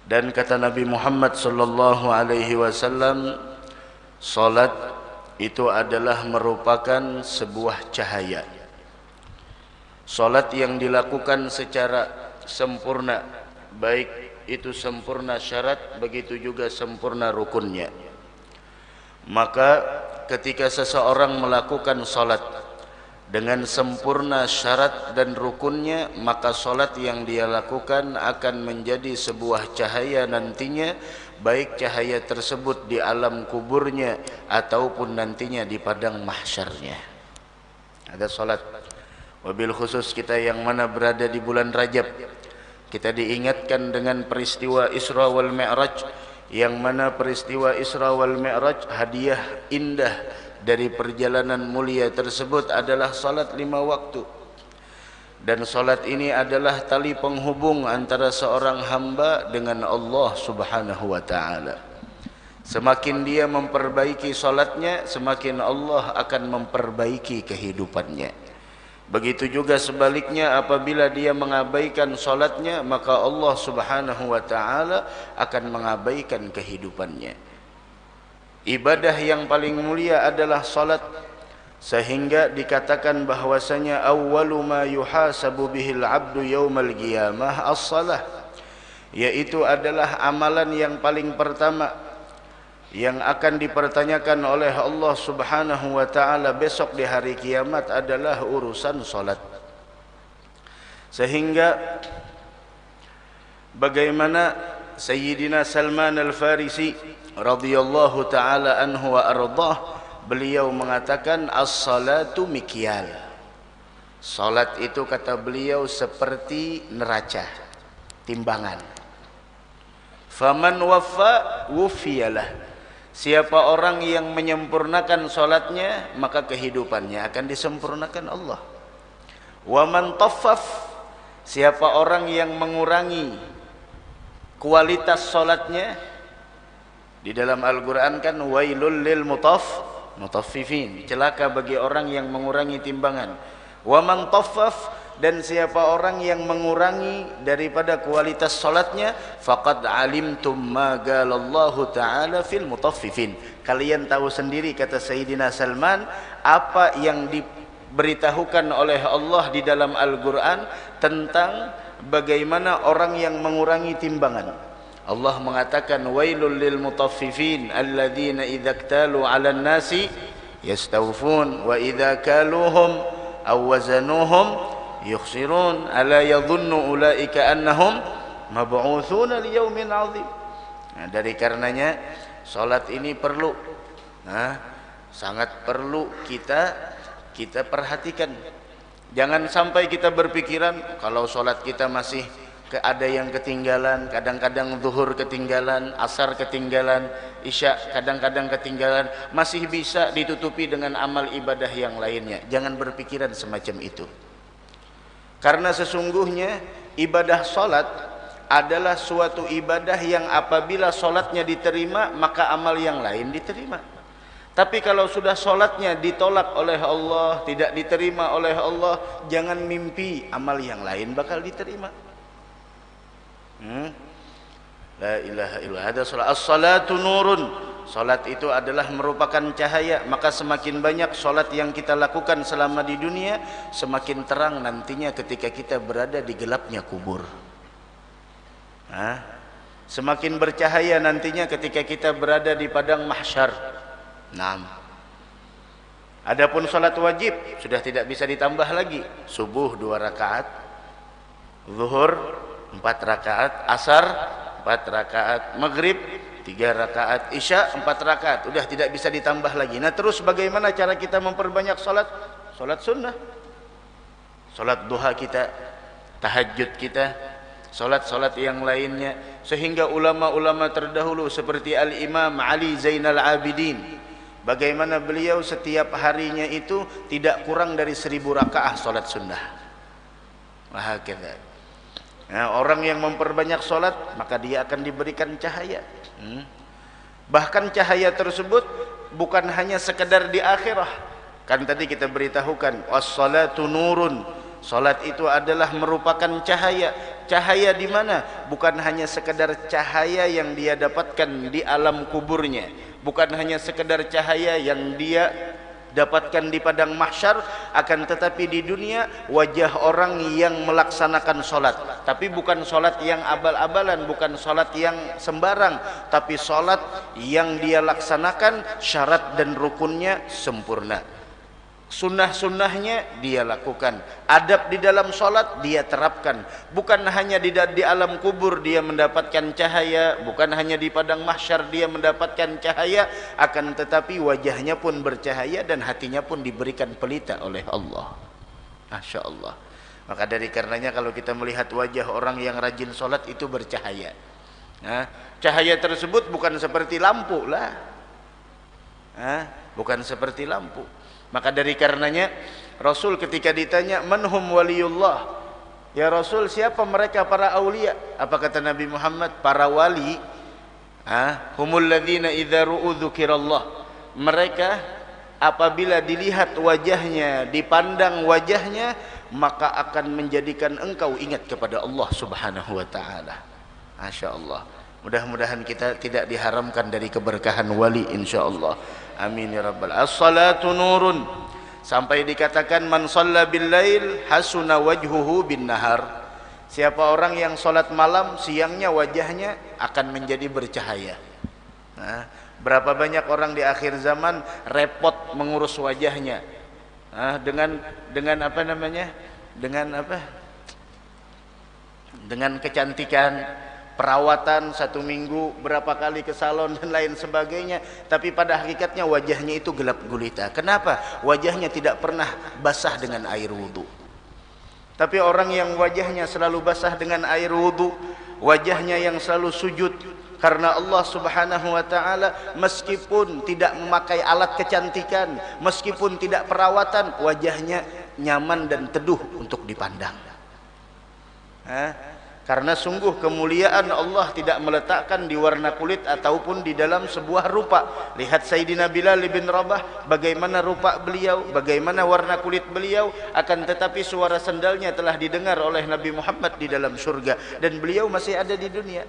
Dan kata Nabi Muhammad sallallahu alaihi wasallam, salat itu adalah merupakan sebuah cahaya. Salat yang dilakukan secara sempurna, baik itu sempurna syarat, begitu juga sempurna rukunnya. Maka ketika seseorang melakukan salat dengan sempurna syarat dan rukunnya, maka salat yang dia lakukan akan menjadi sebuah cahaya nantinya, baik cahaya tersebut di alam kuburnya ataupun nantinya di padang mahsyarnya. Ada salat. Wabil khusus kita yang mana berada di bulan Rajab, kita diingatkan dengan peristiwa Isra wal Mi'raj, yang mana peristiwa Isra wal Mi'raj, hadiah indah dari perjalanan mulia tersebut adalah salat 5 waktu. Dan salat ini adalah tali penghubung antara seorang hamba dengan Allah Subhanahu wa taala. Semakin dia memperbaiki salatnya, semakin Allah akan memperbaiki kehidupannya. Begitu juga sebaliknya, apabila dia mengabaikan salatnya, maka Allah Subhanahu wa taala akan mengabaikan kehidupannya. Ibadah yang paling mulia adalah salat, sehingga dikatakan bahwasanya awwalu ma yuhasabu bihil abdu yaumal qiyamah as-salah, yaitu adalah amalan yang paling pertama yang akan dipertanyakan oleh Allah Subhanahu wa taala besok di hari kiamat adalah urusan salat. Sehingga bagaimana Sayyidina Salman Al-Farisi radhiyallahu taala anhu wa ardhah, beliau mengatakan as-salatu mikyal. Salat itu kata beliau seperti neraca, timbangan. Faman waffa wufiyalah. Siapa orang yang menyempurnakan salatnya, maka kehidupannya akan disempurnakan Allah. Wa man taffaf, siapa orang yang mengurangi kualitas salatnya, di dalam Al-Quran kan wailul lil mutaffifin, celaka bagi orang yang mengurangi timbangan. Wa man taffaf, dan siapa orang yang mengurangi daripada kualitas salatnya, faqad alimtum ma qalallahu ta'ala fil mutaffifin. Kalian tahu sendiri, kata Sayyidina Salman, apa yang diberitahukan oleh Allah di dalam Al-Quran tentang bagaimana orang yang mengurangi timbangan. Allah mengatakan wailul lil mutaffifin alladzina idza iktalu 'alan nasi yastawfun wa idza kaluhum aw wazanuhum yukhsirun ala yadhunnu ulaika annahum mab'utsuna liyaumin 'adzim. Nah, dari karenanya salat ini perlu, sangat perlu kita perhatikan. Jangan sampai kita berpikiran kalau salat kita masih ada yang ketinggalan, kadang-kadang zuhur ketinggalan, asar ketinggalan, isya kadang-kadang ketinggalan, masih bisa ditutupi dengan amal ibadah yang lainnya. Jangan berpikiran semacam itu. Karena sesungguhnya ibadah salat adalah suatu ibadah yang apabila salatnya diterima, maka amal yang lain diterima. Tapi kalau sudah salatnya ditolak oleh Allah, tidak diterima oleh Allah, jangan mimpi amal yang lain bakal diterima. La ilaha illallah. Ada salat. As-salatu nurun. Salat itu adalah merupakan cahaya. Maka semakin banyak salat yang kita lakukan selama di dunia, semakin terang nantinya ketika kita berada di gelapnya kubur. Semakin bercahaya nantinya ketika kita berada di padang mahsyar. Adapun salat wajib sudah tidak bisa ditambah lagi. Subuh 2 rakaat, zuhur 4 rakaat, asar 4 rakaat, maghrib 3 rakaat, isya 4 rakaat. Udah tidak bisa ditambah lagi. Nah, terus bagaimana cara kita memperbanyak salat? Salat sunnah, salat duha kita, tahajud kita, salat-salat yang lainnya. Sehingga ulama-ulama terdahulu seperti Al-Imam Ali Zainal Abidin, bagaimana beliau setiap harinya itu tidak kurang dari 1000 rakaah salat sunnah. Wahakadha. Nah, orang yang memperbanyak salat, maka dia akan diberikan cahaya. Bahkan cahaya tersebut bukan hanya sekedar di akhirah. Kan tadi kita beritahukan was-salatu nurun, Salat itu adalah merupakan cahaya. Cahaya di mana? Bukan hanya sekedar cahaya yang dia dapatkan di alam kuburnya, bukan hanya sekedar cahaya yang dia dapatkan di padang mahsyar, akan tetapi di dunia wajah orang yang melaksanakan solat, tapi bukan solat yang abal-abalan, bukan solat yang sembarang, tapi solat yang dia laksanakan syarat dan rukunnya sempurna, sunnah-sunnahnya dia lakukan, adab di dalam solat dia terapkan. Bukan hanya di alam kubur dia mendapatkan cahaya, bukan hanya di padang mahsyar dia mendapatkan cahaya, akan tetapi wajahnya pun bercahaya dan hatinya pun diberikan pelita oleh Allah. Masya Allah. Maka dari karenanya kalau kita melihat wajah orang yang rajin solat itu bercahaya, nah, cahaya tersebut bukan seperti lampu lah, bukan seperti lampu. Maka dari karenanya Rasul ketika ditanya manhum waliyullah, ya Rasul siapa mereka para aulia? Apa kata Nabi Muhammad? Para wali, humul ladzina idza ru'u dzukirallah, mereka apabila dilihat wajahnya, dipandang wajahnya, maka akan menjadikan engkau ingat kepada Allah Subhanahu wa taala. Masya Allah. Mudah-mudahan kita tidak diharamkan dari keberkahan wali insyaallah. Amin ya rabbal. As-salatu nurun, sampai dikatakan man shalla bil lail hasuna wajhuhu bin nahar. Siapa orang yang salat malam, siangnya wajahnya akan menjadi bercahaya. Nah, berapa banyak orang di akhir zaman repot mengurus wajahnya, dengan apa namanya? Dengan kecantikan, perawatan, 1 minggu berapa kali ke salon dan lain sebagainya, tapi pada hakikatnya wajahnya itu gelap gulita. Kenapa? Wajahnya tidak pernah basah dengan air wudu. Tapi orang yang wajahnya selalu basah dengan air wudu, wajahnya yang selalu sujud karena Allah Subhanahu wa taala, meskipun tidak memakai alat kecantikan, meskipun tidak perawatan, wajahnya nyaman dan teduh untuk dipandang. Karena sungguh kemuliaan Allah tidak meletakkan di warna kulit ataupun di dalam sebuah rupa. Lihat Sayyidina Bilal bin Rabah, bagaimana rupa beliau, bagaimana warna kulit beliau, akan tetapi suara sendalnya telah didengar oleh Nabi Muhammad di dalam surga dan beliau masih ada di dunia.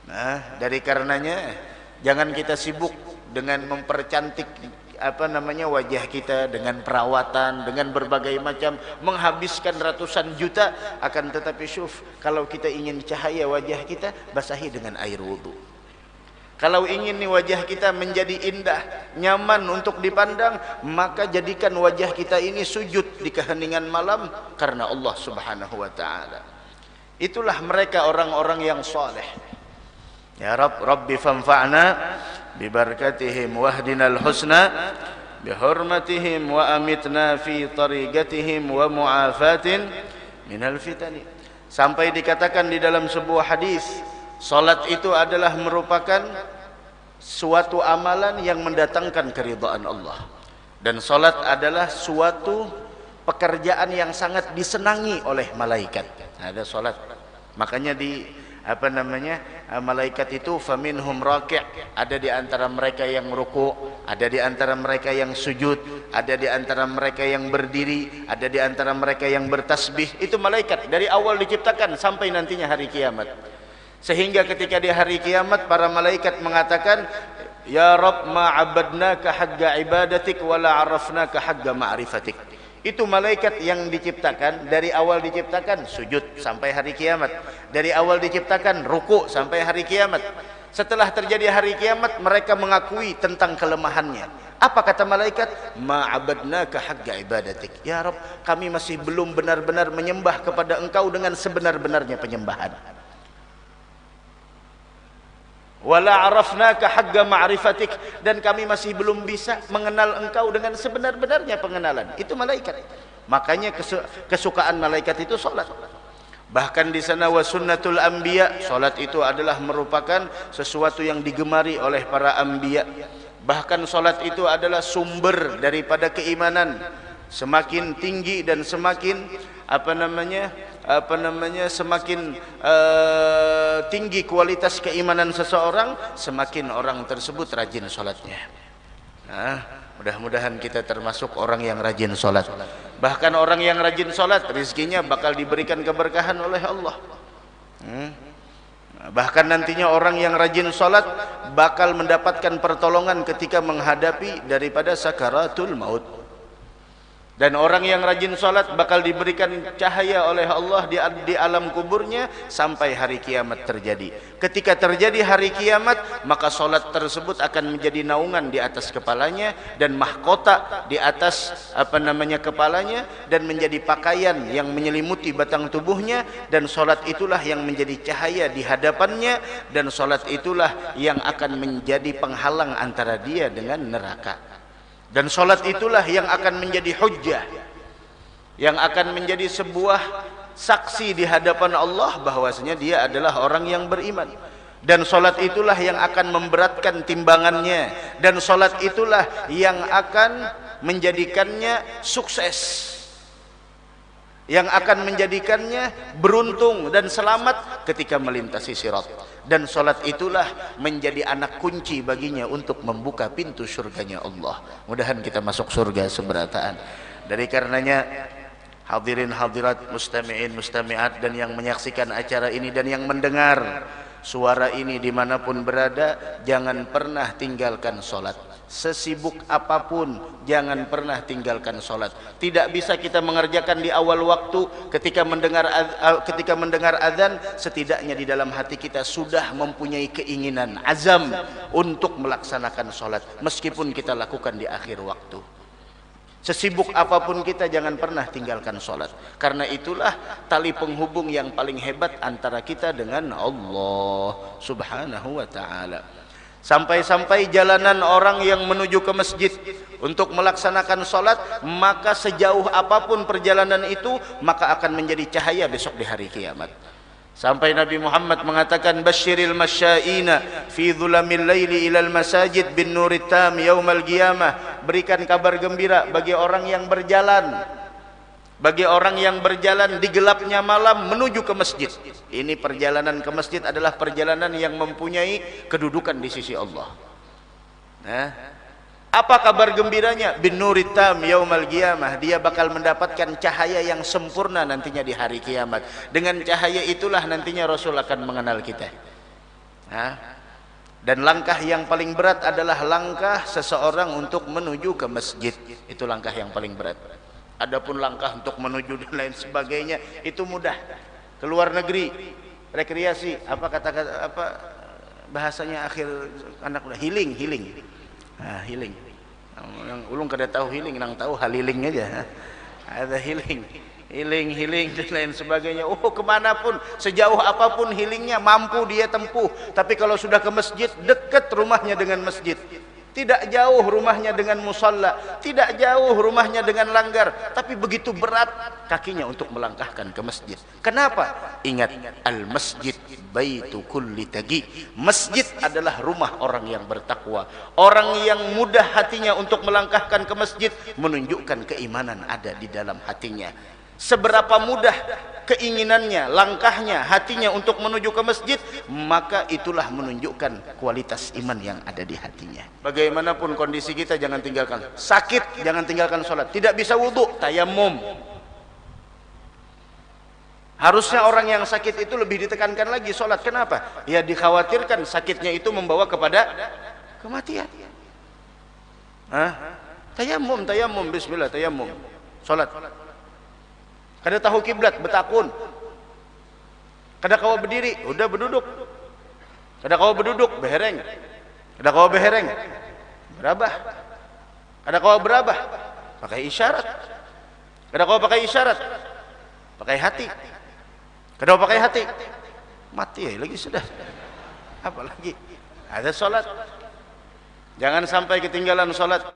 Nah, dari karenanya jangan kita sibuk dengan mempercantik wajah kita dengan perawatan, dengan berbagai macam, menghabiskan ratusan juta, akan tetapi syuf, kalau kita ingin cahaya wajah kita, basahi dengan air wudu. Kalau ingin nih wajah kita menjadi indah, nyaman untuk dipandang, maka jadikan wajah kita ini sujud di keheningan malam karena Allah Subhanahu wa taala. Itulah mereka orang-orang yang saleh. Ya Rabb, Rabbi fanfa'na bibarakatihim wahdinal husna bihurmatihim wa amitna fi tariqatihim wa mu'afatin minal fitani. Sampai dikatakan di dalam sebuah hadis, salat itu adalah merupakan suatu amalan yang mendatangkan keridhaan Allah, dan salat adalah suatu pekerjaan yang sangat disenangi oleh malaikat. Ada salat, makanya malaikat itu faminhum raki', ada di antara mereka yang ruku', ada di antara mereka yang sujud, ada di antara mereka yang berdiri, ada di antara mereka yang bertasbih. Itu malaikat dari awal diciptakan sampai nantinya hari kiamat. Sehingga ketika di hari kiamat para malaikat mengatakan, ya Rabb, ma 'abadnaka haqqa ibadatik wa la 'arafnaka haqqa ma'rifatik. Itu malaikat yang diciptakan, dari awal diciptakan sujud sampai hari kiamat, dari awal diciptakan ruku sampai hari kiamat. Setelah terjadi hari kiamat, mereka mengakui tentang kelemahannya. Apa kata malaikat? Ma'abadnaka haqqa ibadatik. Ya Rabb, kami masih belum benar-benar menyembah kepada engkau dengan sebenar-benarnya penyembahan. Wala arafnaka haqqa ma'rifatik, dan kami masih belum bisa mengenal engkau dengan sebenar-benarnya pengenalan. Itu malaikat. Makanya kesukaan malaikat itu salat. Bahkan di sana wa sunnatul anbiya, salat itu adalah merupakan sesuatu yang digemari oleh para anbiya. Bahkan salat itu adalah sumber daripada keimanan. Semakin tinggi dan semakin semakin tinggi kualitas keimanan seseorang, semakin orang tersebut rajin salatnya. Mudah-mudahan kita termasuk orang yang rajin salat. Bahkan orang yang rajin sholat, rizkinya bakal diberikan keberkahan oleh Allah. Bahkan nantinya orang yang rajin sholat bakal mendapatkan pertolongan ketika menghadapi daripada sakaratul maut. Dan orang yang rajin sholat bakal diberikan cahaya oleh Allah di alam kuburnya sampai hari kiamat terjadi. Ketika terjadi hari kiamat, maka sholat tersebut akan menjadi naungan di atas kepalanya dan mahkota di atas kepalanya, dan menjadi pakaian yang menyelimuti batang tubuhnya, dan sholat itulah yang menjadi cahaya di hadapannya, dan sholat itulah yang akan menjadi penghalang antara dia dengan neraka. Dan solat itulah yang akan menjadi hujjah, yang akan menjadi sebuah saksi di hadapan Allah bahwasanya dia adalah orang yang beriman. Dan solat itulah yang akan memberatkan timbangannya, dan solat itulah yang akan menjadikannya sukses, yang akan menjadikannya beruntung dan selamat ketika melintasi sirat. Dan solat itulah menjadi anak kunci baginya untuk membuka pintu surganya Allah. Mudahan kita masuk surga seberataan. Dari karenanya, hadirin hadirat, mustami'in mustami'at, dan yang menyaksikan acara ini dan yang mendengar suara ini dimanapun berada, jangan pernah tinggalkan solat. Sesibuk apapun, jangan pernah tinggalkan solat. Tidak bisa kita mengerjakan di awal waktu ketika mendengar azan, setidaknya di dalam hati kita sudah mempunyai keinginan, azam untuk melaksanakan solat, meskipun kita lakukan di akhir waktu. Sesibuk apapun kita, jangan pernah tinggalkan solat. Karena itulah tali penghubung yang paling hebat antara kita dengan Allah subhanahu wa ta'ala. Sampai-sampai jalanan orang yang menuju ke masjid untuk melaksanakan sholat, maka sejauh apapun perjalanan itu, maka akan menjadi cahaya besok di hari kiamat. Sampai Nabi Muhammad mengatakan, basyiril masya'ina fi dhulamil laili ilal masajid bin nurit tam yaumal qiyamah. Berikan kabar gembira bagi orang yang berjalan, bagi orang yang berjalan di gelapnya malam menuju ke masjid. Ini perjalanan ke masjid adalah perjalanan yang mempunyai kedudukan di sisi Allah. Apa kabar gembiranya? Bin nurit tam yaumal qiyamah. Dia bakal mendapatkan cahaya yang sempurna nantinya di hari kiamat. Dengan cahaya itulah nantinya Rasul akan mengenal kita. Dan langkah yang paling berat adalah langkah seseorang untuk menuju ke masjid. Itu langkah yang paling berat. Adapun langkah untuk menuju dan lain sebagainya itu mudah. Keluar negeri, rekreasi, bahasanya akhir anak muda, healing. Healing. Yang ulung kada tahu healing, nang tahu haliling aja. Ada healing dan lain sebagainya. Kemanapun, sejauh apapun healingnya mampu dia tempuh. Tapi kalau sudah ke masjid, dekat rumahnya dengan masjid. Tidak jauh rumahnya dengan musalla, tidak jauh rumahnya dengan langgar, tapi begitu berat kakinya untuk melangkahkan ke masjid. Kenapa? Ingat, al-masjid baitu kulli taqi. Masjid adalah rumah orang yang bertakwa. Orang yang mudah hatinya untuk melangkahkan ke masjid menunjukkan keimanan ada di dalam hatinya. Seberapa mudah keinginannya, langkahnya, hatinya untuk menuju ke masjid, maka itulah menunjukkan kualitas iman yang ada di hatinya. Bagaimanapun kondisi kita, jangan tinggalkan. Sakit, jangan tinggalkan sholat. Tidak bisa wudhu, tayamum. Harusnya orang yang sakit itu lebih ditekankan lagi sholat. Kenapa? Ya dikhawatirkan sakitnya itu membawa kepada kematian. Tayamum, bismillah, tayamum, sholat. Kada tahu kiblat, betakun. Kada kawa berdiri, udah berduduk. Kada kawa berduduk, behereng. Kada kawa behereng, berabah. Kada kawa berabah, pakai isyarat. Kada kawa pakai isyarat, pakai hati. Kada kawa pakai hati, mati ya lagi sudah. Apalagi ada sholat. Jangan sampai ketinggalan sholat.